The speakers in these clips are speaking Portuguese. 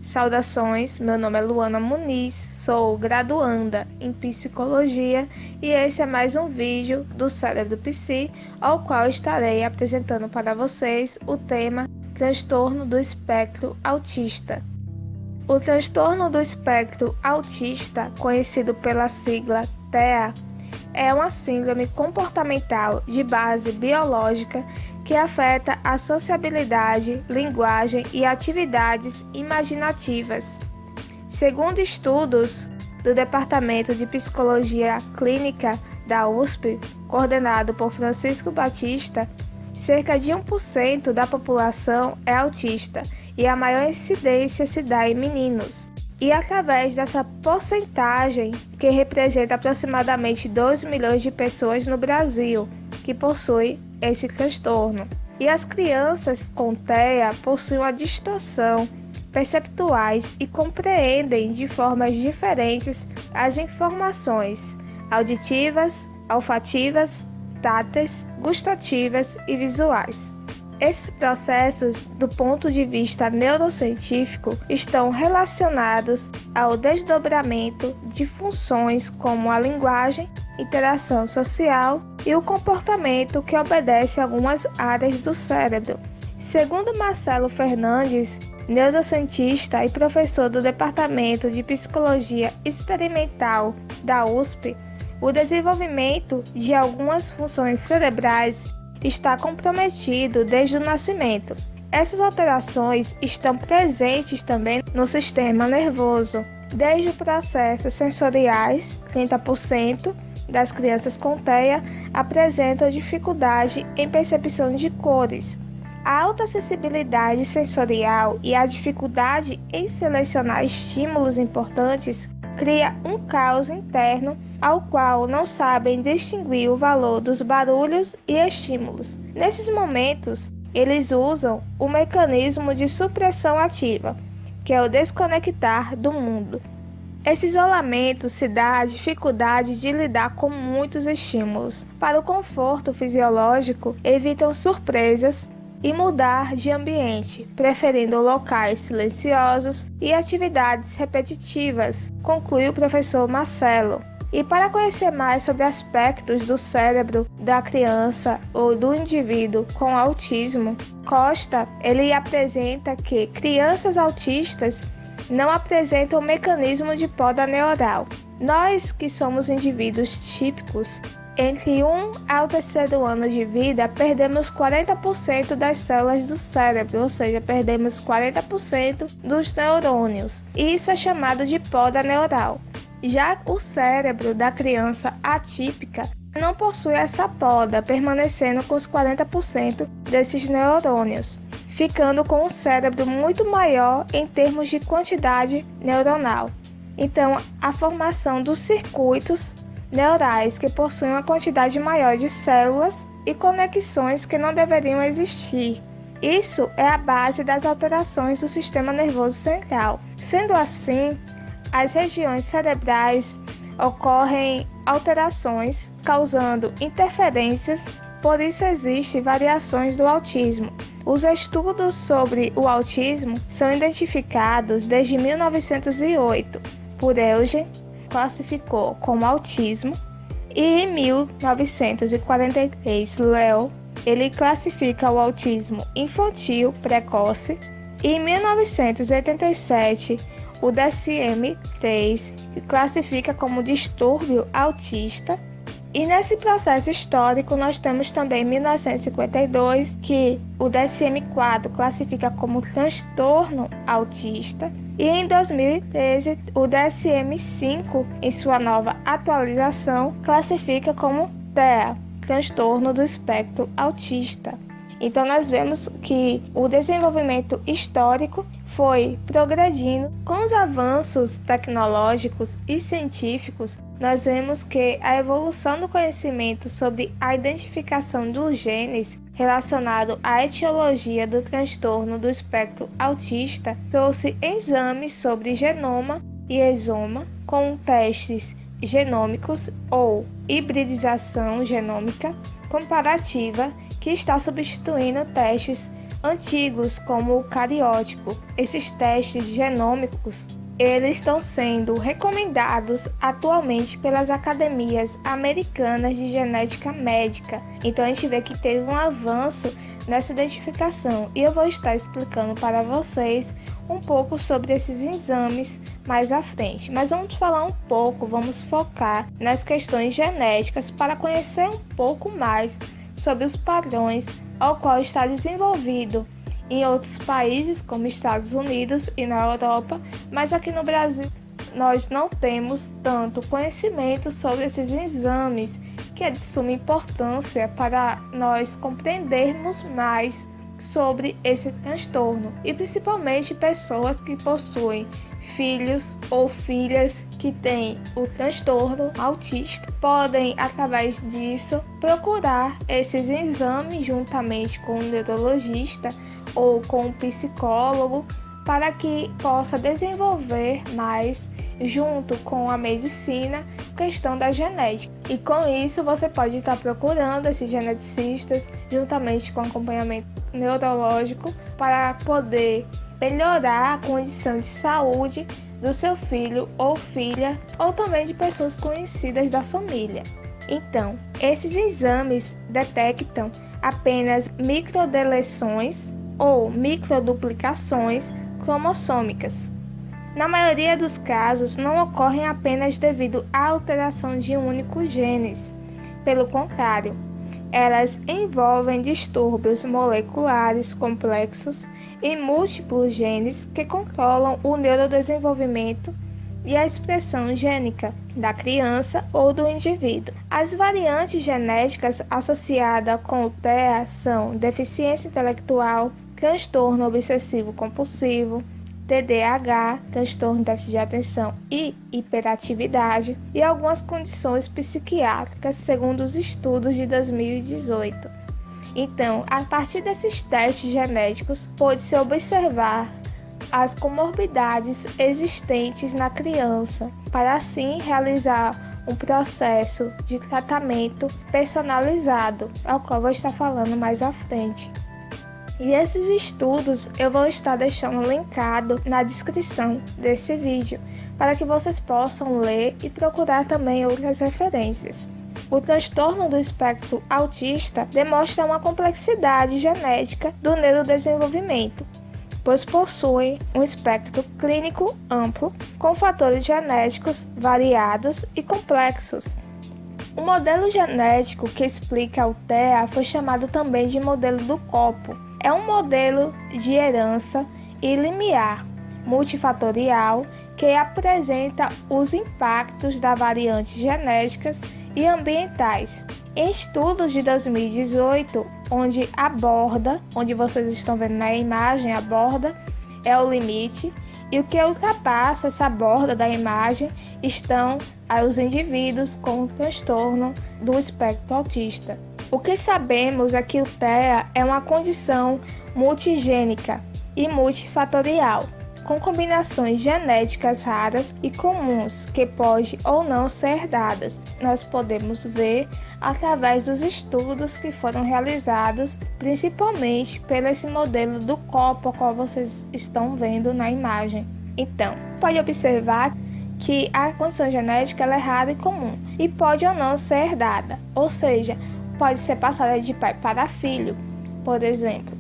Saudações, meu nome é Luana Muniz, sou graduanda em Psicologia e esse é mais um vídeo do Cérebro Psi, ao qual estarei apresentando para vocês o tema Transtorno do Espectro Autista. O transtorno do espectro autista, conhecido pela sigla TEA, é uma síndrome comportamental de base biológica que afeta a sociabilidade, linguagem e atividades imaginativas. Segundo estudos do Departamento de Psicologia Clínica da USP, coordenado por Francisco Batista, cerca de 1% da população é autista e a maior incidência se dá em meninos. E através dessa porcentagem, que representa aproximadamente 2 milhões de pessoas no Brasil que possuem esse transtorno. E as crianças com TEA possuem uma distorção perceptuais e compreendem de formas diferentes as informações auditivas, olfativas, táteis, gustativas e visuais. Esses processos, do ponto de vista neurocientífico, estão relacionados ao desdobramento de funções como a linguagem, interação social e o comportamento que obedece a algumas áreas do cérebro. Segundo Marcelo Fernandes, neurocientista e professor do Departamento de Psicologia Experimental da USP, o desenvolvimento de algumas funções cerebrais está comprometido desde o nascimento. Essas alterações estão presentes também no sistema nervoso, desde os processos sensoriais. 30% das crianças com TEA apresentam dificuldade em percepção de cores. A alta sensibilidade sensorial e a dificuldade em selecionar estímulos importantes cria um caos interno ao qual não sabem distinguir o valor dos barulhos e estímulos. Nesses momentos, eles usam o mecanismo de supressão ativa, que é o desconectar do mundo. Esse isolamento se dá à dificuldade de lidar com muitos estímulos. Para o conforto fisiológico, evitam surpresas e mudar de ambiente, preferindo locais silenciosos e atividades repetitivas, conclui o professor Marcelo. E para conhecer mais sobre aspectos do cérebro da criança ou do indivíduo com autismo, Costa ele apresenta que crianças autistas não apresentam mecanismo de poda neural. Nós que somos indivíduos típicos, entre 1 ao 3º ano de vida, perdemos 40% das células do cérebro, ou seja, perdemos 40% dos neurônios. Isso é chamado de poda neural. Já o cérebro da criança atípica não possui essa poda, permanecendo com os 40% desses neurônios, ficando com um cérebro muito maior em termos de quantidade neuronal. Então, a formação dos circuitos neurais que possuem uma quantidade maior de células e conexões que não deveriam existir. Isso é a base das alterações do sistema nervoso central. Sendo assim, as regiões cerebrais ocorrem alterações, causando interferências, por isso existem variações do autismo. Os estudos sobre o autismo são identificados desde 1908 por Eugen, classificou como autismo, e em 1943 Leo ele classifica o autismo infantil precoce, e em 1987 o DSM-3 classifica como distúrbio autista. E nesse processo histórico nós temos também 1952 que o DSM-4 classifica como transtorno autista, e em 2013 o DSM-5 em sua nova atualização classifica como TEA, transtorno do espectro autista. Então nós vemos que o desenvolvimento histórico foi progredindo. Com os avanços tecnológicos e científicos, nós vemos que a evolução do conhecimento sobre a identificação dos genes relacionado à etiologia do transtorno do espectro autista trouxe exames sobre genoma e exoma com testes genômicos ou hibridização genômica comparativa, que está substituindo testes antigos como o cariótipo. Esses testes genômicos eles estão sendo recomendados atualmente pelas academias americanas de genética médica. Então a gente vê que teve um avanço nessa identificação e eu vou estar explicando para vocês um pouco sobre esses exames mais à frente. Mas vamos falar um pouco, vamos focar nas questões genéticas para conhecer um pouco mais sobre os padrões ao qual está desenvolvido em outros países como Estados Unidos e na Europa, mas aqui no Brasil nós não temos tanto conhecimento sobre esses exames, que é de suma importância para nós compreendermos mais sobre esse transtorno e principalmente pessoas que possuem filhos ou filhas que têm o transtorno autista podem, através disso, procurar esses exames juntamente com o neurologista ou com o psicólogo para que possa desenvolver mais, junto com a medicina, questão da genética. E com isso você pode estar procurando esses geneticistas juntamente com acompanhamento neurológico para poder melhorar a condição de saúde do seu filho ou filha ou também de pessoas conhecidas da família. Então, esses exames detectam apenas microdeleções ou microduplicações cromossômicas. Na maioria dos casos, não ocorrem apenas devido à alteração de um único gene. Pelo contrário, elas envolvem distúrbios moleculares complexos em múltiplos genes que controlam o neurodesenvolvimento e a expressão gênica da criança ou do indivíduo. As variantes genéticas associadas com o TEA são deficiência intelectual, transtorno obsessivo-compulsivo, TDAH, transtorno de déficit de atenção e hiperatividade, e algumas condições psiquiátricas, segundo os estudos de 2018. Então, a partir desses testes genéticos, pode-se observar as comorbidades existentes na criança, para assim realizar um processo de tratamento personalizado, ao qual vou estar falando mais à frente. E esses estudos eu vou estar deixando linkado na descrição desse vídeo, para que vocês possam ler e procurar também outras referências. O transtorno do espectro autista demonstra uma complexidade genética do neurodesenvolvimento, pois possui um espectro clínico amplo, com fatores genéticos variados e complexos. O modelo genético que explica o TEA foi chamado também de modelo do copo. É um modelo de herança e limiar multifatorial que apresenta os impactos das variantes genéticas e ambientais. Em estudos de 2018, onde vocês estão vendo na imagem, a borda é o limite, e o que ultrapassa essa borda da imagem estão os indivíduos com transtorno do espectro autista. O que sabemos é que o TEA é uma condição multigênica e multifatorial, com combinações genéticas raras e comuns que podem ou não ser herdadas. Nós podemos ver através dos estudos que foram realizados, principalmente pelo esse modelo do copo, qual vocês estão vendo na imagem. Então, pode observar que a condição genética ela é rara e comum e pode ou não ser herdada, ou seja, pode ser passada de pai para filho, por exemplo.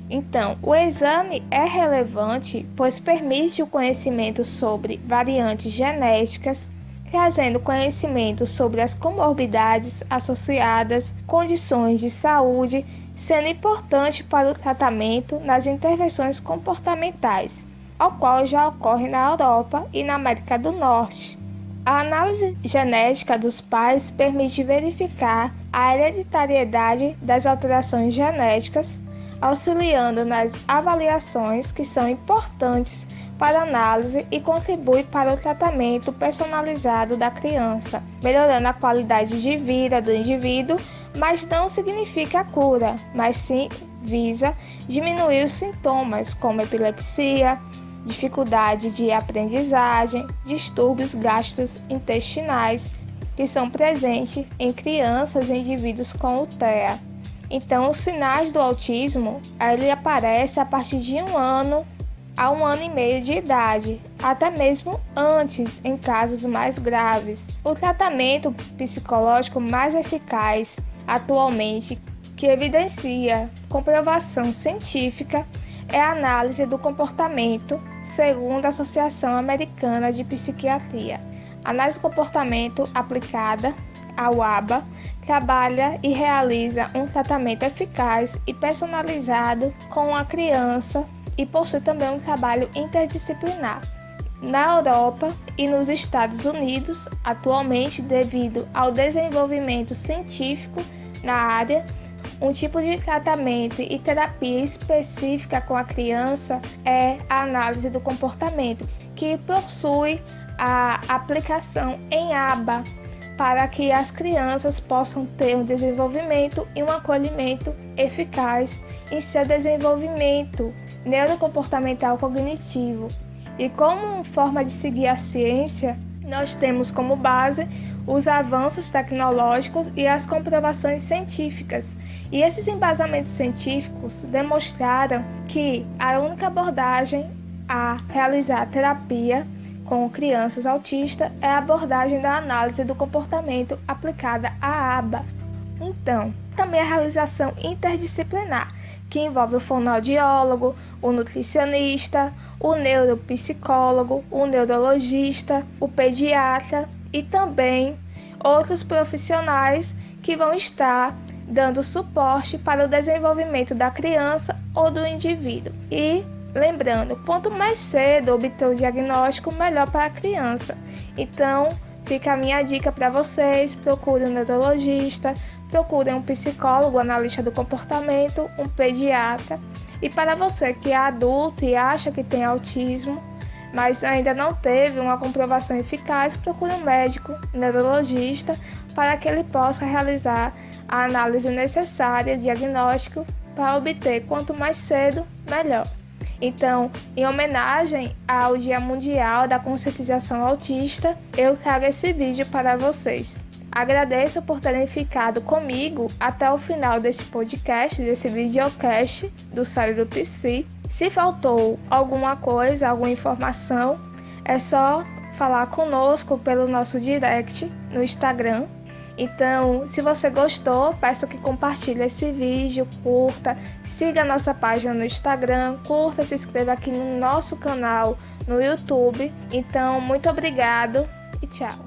Então, o exame é relevante, pois permite o conhecimento sobre variantes genéticas, trazendo conhecimento sobre as comorbidades associadas, condições de saúde, sendo importante para o tratamento nas intervenções comportamentais, ao qual já ocorre na Europa e na América do Norte. A análise genética dos pais permite verificar a hereditariedade das alterações genéticas, auxiliando nas avaliações que são importantes para a análise e contribui para o tratamento personalizado da criança, melhorando a qualidade de vida do indivíduo, mas não significa a cura, mas sim visa diminuir os sintomas como epilepsia, dificuldade de aprendizagem, distúrbios gastrointestinais que são presentes em crianças e indivíduos com o TEA. Então, os sinais do autismo, ele aparece a partir de 1 ano a 1 ano e meio de idade, até mesmo antes, em casos mais graves. O tratamento psicológico mais eficaz atualmente, que evidencia comprovação científica, é a análise do comportamento, segundo a Associação Americana de Psiquiatria. A análise do comportamento aplicada ao ABA trabalha e realiza um tratamento eficaz e personalizado com a criança e possui também um trabalho interdisciplinar. Na Europa e nos Estados Unidos, atualmente, devido ao desenvolvimento científico na área, um tipo de tratamento e terapia específica com a criança é a análise do comportamento, que possui a aplicação em ABA para que as crianças possam ter um desenvolvimento e um acolhimento eficaz em seu desenvolvimento neurocomportamental cognitivo. E como forma de seguir a ciência, nós temos como base os avanços tecnológicos e as comprovações científicas. E esses embasamentos científicos demonstraram que a única abordagem a realizar terapia com crianças autistas é a abordagem da análise do comportamento aplicada à ABA. Então, também a realização interdisciplinar, que envolve o fonoaudiólogo, o nutricionista, o neuropsicólogo, o neurologista, o pediatra e também outros profissionais que vão estar dando suporte para o desenvolvimento da criança ou do indivíduo. E lembrando, quanto mais cedo obter o diagnóstico, melhor para a criança. Então, fica a minha dica para vocês: procurem um neurologista, procurem um psicólogo, analista do comportamento, um pediatra. E para você que é adulto e acha que tem autismo, mas ainda não teve uma comprovação eficaz, procure um médico, neurologista, para que ele possa realizar a análise necessária, diagnóstico, para obter quanto mais cedo, melhor. Então, em homenagem ao Dia Mundial da Conscientização Autista, eu trago esse vídeo para vocês. Agradeço por terem ficado comigo até o final desse podcast, desse videocast do Cérebro Psi. Se faltou alguma coisa, alguma informação, é só falar conosco pelo nosso direct no Instagram. Então, se você gostou, peço que compartilhe esse vídeo, curta, siga a nossa página no Instagram, curta, se inscreva aqui no nosso canal no YouTube. Então, muito obrigado e tchau!